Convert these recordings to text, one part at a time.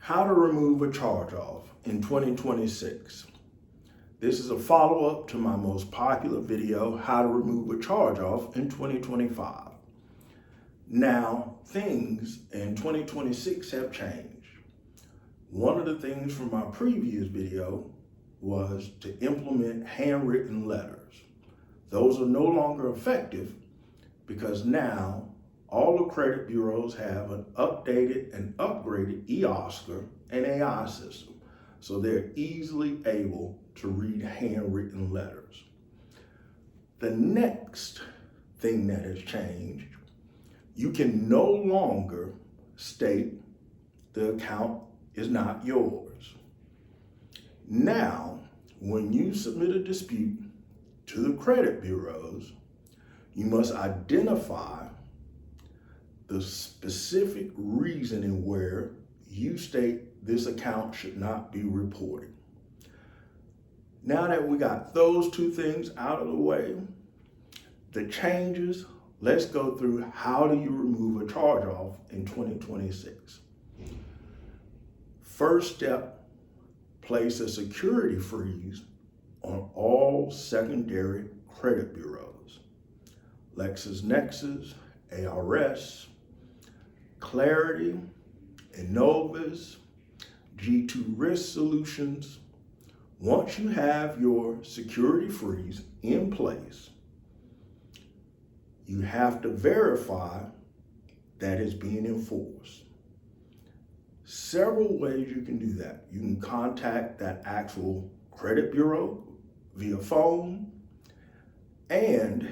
How to remove a charge-off in 2026. This is a follow-up to my most popular video, how to remove a charge-off in 2025. Now, things in 2026 have changed. One of the things from my previous video was to implement handwritten letters. Those are no longer effective because now all the credit bureaus have an updated and upgraded eOscar and AI system, so they're easily able to read handwritten letters. The next thing that has changed, you can no longer state the account is not yours. Now, when you submit a dispute to the credit bureaus, you must identify the specific reasoning where you state this account should not be reported. Now that we got those two things out of the way, the changes, let's go through how do you remove a charge-off in 2026. First step, place a security freeze on all secondary credit bureaus. Lexus Nexus, ARS, Clarity, Innovus, G2 Risk Solutions. Once you have your security freeze in place, you have to verify that it's being enforced. Several ways you can do that. You can contact that actual credit bureau via phone, and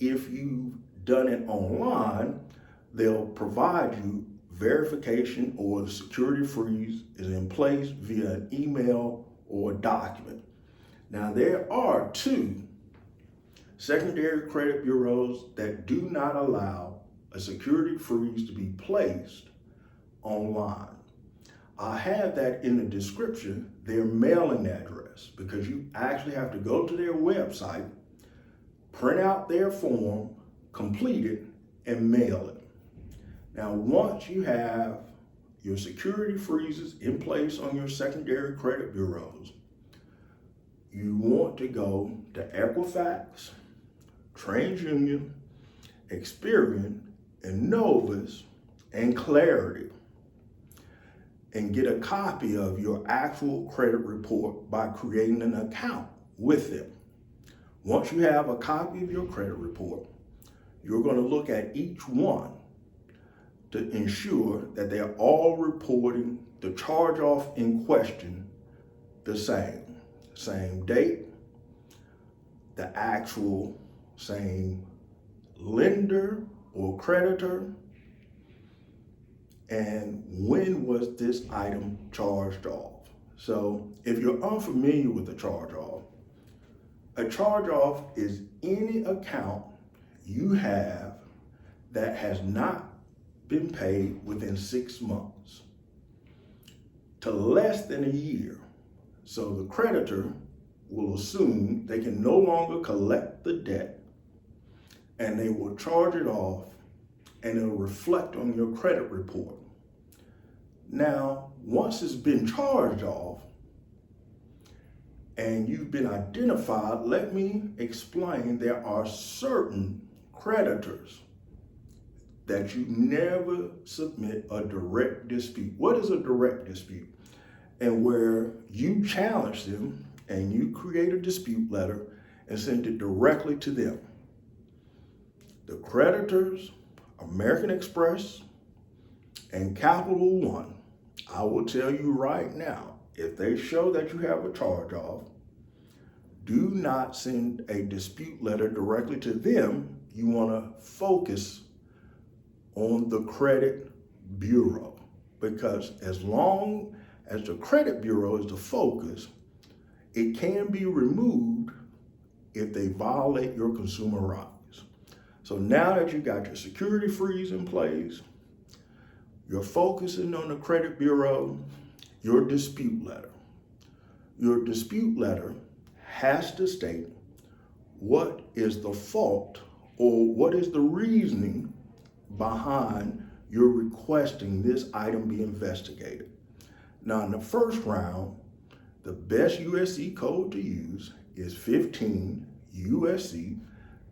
if you've done it online, they'll provide you verification or the security freeze is in place via an email or a document. Now, there are two secondary credit bureaus that do not allow a security freeze to be placed online. I have that in the description, their mailing address, because you actually have to go to their website, print out their form, complete it, and mail it. Now, once you have your security freezes in place on your secondary credit bureaus, you want to go to Equifax, TransUnion, Experian, Innovus, and Clarity, and get a copy of your actual credit report by creating an account with them. Once you have a copy of your credit report, you're going to look at each one to ensure that they're all reporting the charge-off in question the same date, the actual same lender or creditor, and when was this item charged off. So if you're unfamiliar with a charge-off is any account you have that has not been paid within 6 months to less than a year. So the creditor will assume they can no longer collect the debt, and they will charge it off, and it'll reflect on your credit report. Now, once it's been charged off and you've been identified, let me explain there are certain creditors that you never submit a direct dispute. What is a direct dispute? And where you challenge them and you create a dispute letter and send it directly to them. The creditors, American Express, and Capital One, I will tell you right now, if they show that you have a charge-off, do not send a dispute letter directly to them. You want to focus on the credit bureau, because as long as the credit bureau is the focus, it can be removed if they violate your consumer rights. So now that you got your security freeze in place, you're focusing on the credit bureau, your dispute letter. Your dispute letter has to state what is the fault or what is the reasoning behind your requesting this item be investigated. Now, in the first round, the best USC code to use is 15 USC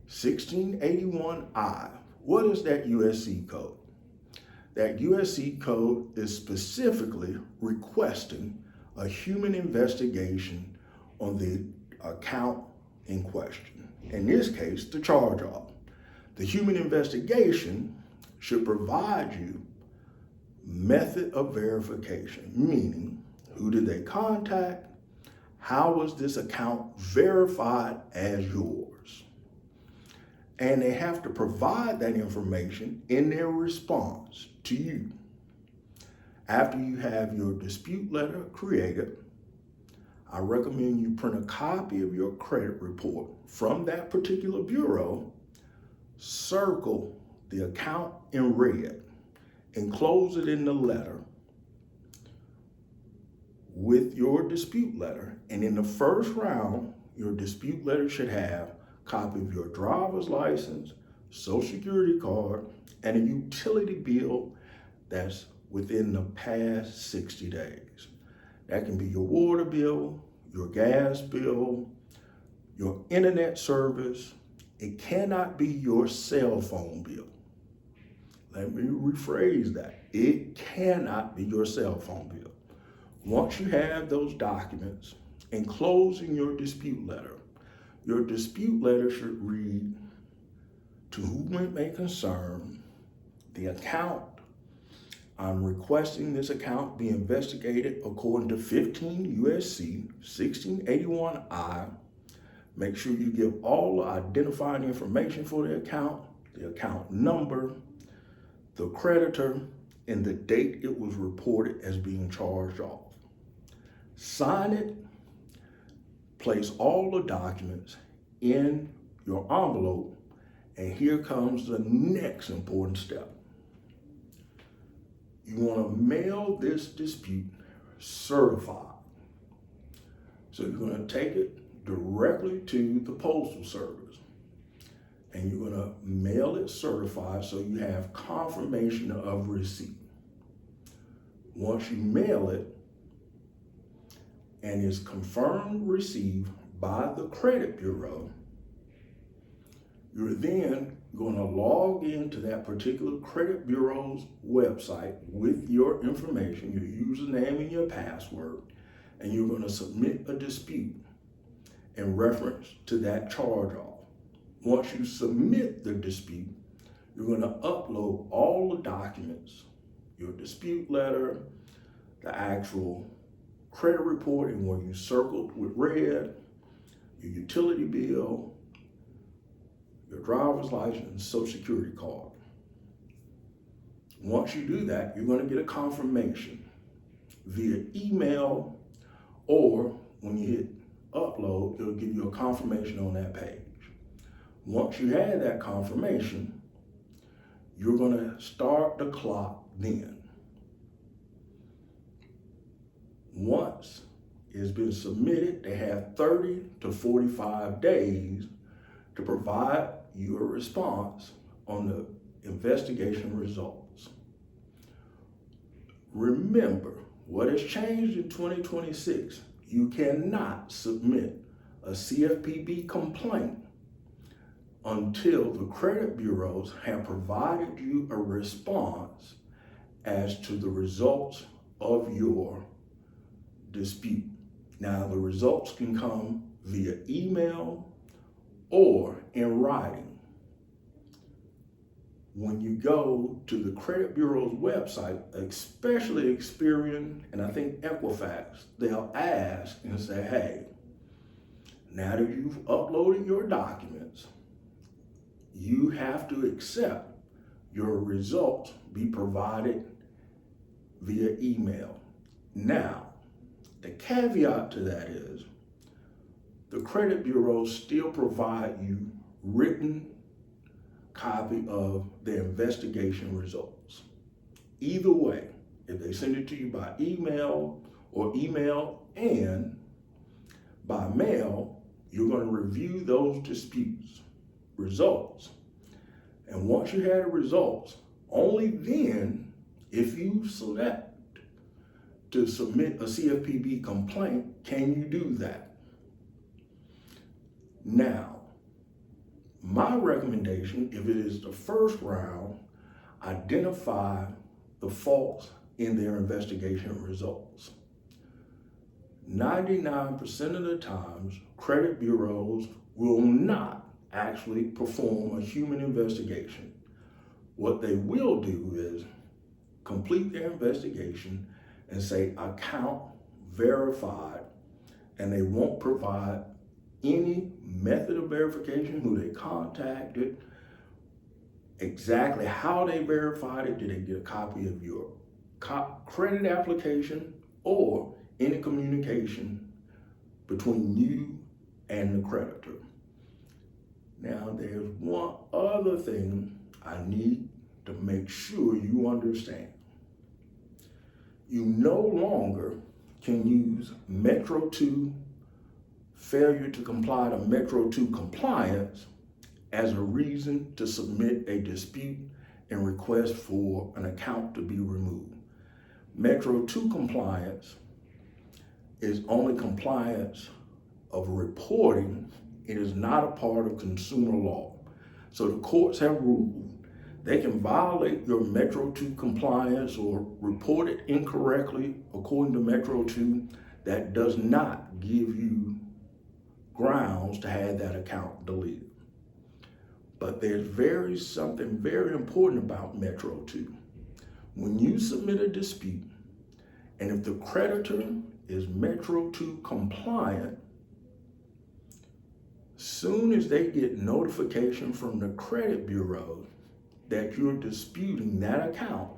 1681I. What is that USC code? That USC code is specifically requesting a human investigation on the account in question. In this case, the charge-off. The human investigation should provide you method of verification, meaning who did they contact, how was this account verified as yours? And they have to provide that information in their response to you. After you have your dispute letter created, I recommend you print a copy of your credit report from that particular bureau, circle the account in red, enclose it in the letter with your dispute letter. And in the first round, your dispute letter should have a copy of your driver's license, social security card, and a utility bill that's within the past 60 days. That can be your water bill, your gas bill, your internet service. It cannot be your cell phone bill. Let me rephrase that. It cannot be your cell phone bill. Once you have those documents enclosing your dispute letter should read, to whom it may concern, the account. I'm requesting this account be investigated according to 15 USC 1681I. Make sure you give all the identifying information for the account number, the creditor, and the date it was reported as being charged off. Sign it, place all the documents in your envelope, and here comes the next important step. You want to mail this dispute certified. So you're going to take it directly to the Postal Service and you're going to mail it certified so you have confirmation of receipt. Once you mail it and it's confirmed received by the credit bureau, you're then going to log into that particular credit bureau's website with your information, your username and your password, and you're going to submit a dispute in reference to that charge-off. Once you submit the dispute, you're going to upload all the documents, your dispute letter, the actual credit report and where you circled with red, your utility bill, your driver's license, and social security card. Once you do that, you're going to get a confirmation via email, or when you hit upload, it'll give you a confirmation on that page. Once you have that confirmation, you're going to start the clock then. Once it's been submitted, they have 30 to 45 days to provide you a response on the investigation results. Remember, what has changed in 2026, you cannot submit a CFPB complaint until the credit bureaus have provided you a response as to the results of your dispute. Now, the results can come via email or in writing. When you go to the credit bureau's website, especially Experian and I think Equifax, they'll ask and say, hey, now that you've uploaded your documents, you have to accept your results be provided via email. Now, the caveat to that is the credit bureaus still provide you written copy of their investigation results. Either way, if they send it to you by email or email and by mail, you're going to review those disputes results. And once you have the results, only then, if you select to submit a CFPB complaint, can you do that? Now, my recommendation, if it is the first round, identify the faults in their investigation results. 99% of the times, credit bureaus will not actually perform a human investigation. What they will do is complete their investigation and say account verified, and they won't provide any method of verification, who they contacted, exactly how they verified it. Did they get a copy of your credit application or any communication between you and the creditor? Now, there's one other thing I need to make sure you understand. You no longer can use Metro 2 failure to comply to Metro 2 compliance as a reason to submit a dispute and request for an account to be removed. Metro 2 compliance is only compliance of reporting. It is not a part of consumer law. So the courts have ruled they can violate your Metro 2 compliance or report it incorrectly according to Metro 2. That does not give you grounds to have that account deleted. But there's something very important about Metro 2. When you submit a dispute, and if the creditor is Metro 2 compliant, soon as they get notification from the credit bureau that you're disputing that account,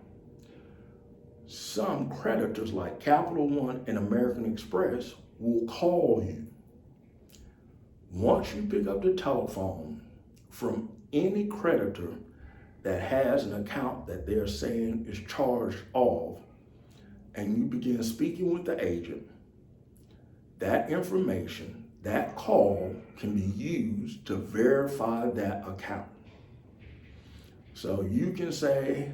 some creditors like Capital One and American Express will call you. Once you pick up the telephone from any creditor that has an account that they're saying is charged off, and you begin speaking with the agent, that information, that call can be used to verify that account. So you can say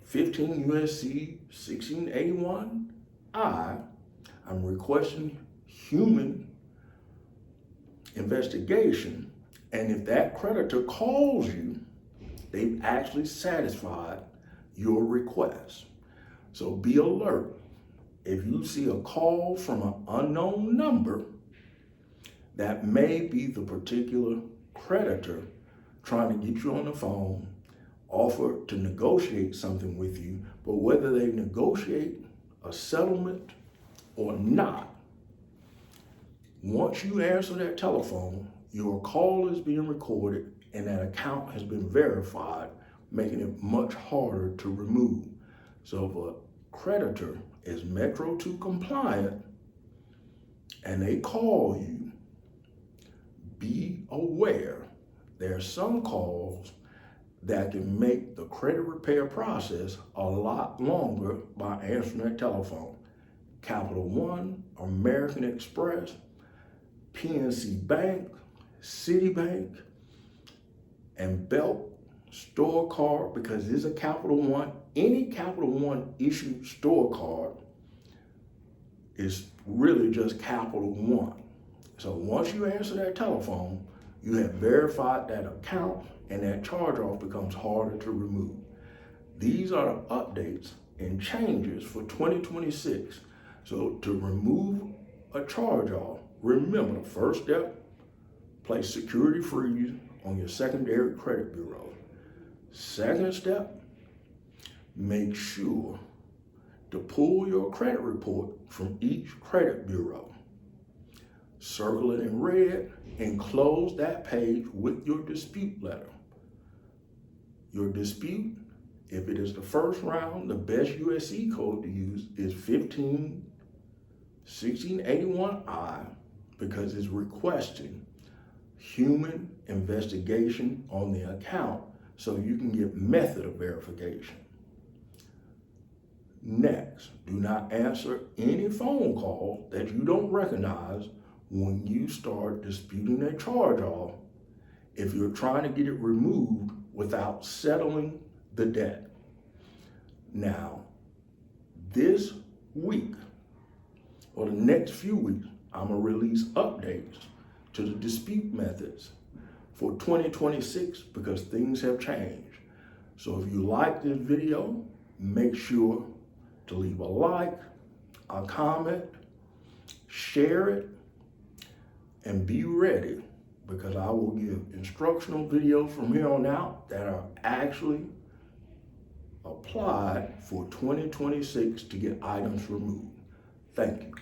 15 USC 1681 I'm requesting human investigation, and if that creditor calls you, they've actually satisfied your request. So be alert. If you see a call from an unknown number, that may be the particular creditor trying to get you on the phone, offer to negotiate something with you, but whether they negotiate a settlement or not, once you answer that telephone, your call is being recorded and that account has been verified, making it much harder to remove. So if a creditor is Metro 2 compliant and they call you, be aware there are some calls that can make the credit repair process a lot longer by answering that telephone. Capital One, American Express, PNC Bank, Citibank, and Belt store card, because it's a Capital One. Any Capital One issued store card is really just Capital One. So once you answer that telephone, you have verified that account, and that charge-off becomes harder to remove. These are the updates and changes for 2026. So to remove a charge-off, remember the first step, place security freeze on your secondary credit bureau. Second step, make sure to pull your credit report from each credit bureau. Circle it in red and close that page with your dispute letter. Your dispute, if it is the first round, the best USC code to use is 1681I, because it's requesting human investigation on the account so you can get method of verification. Next, do not answer any phone call that you don't recognize when you start disputing a charge-off if you're trying to get it removed without settling the debt. Now, this week or the next few weeks, I'm gonna release updates to the dispute methods for 2026 because things have changed. So if you like this video, make sure to leave a like, a comment, share it, and be ready because I will give instructional videos from here on out that are actually applied for 2026 to get items removed. Thank you.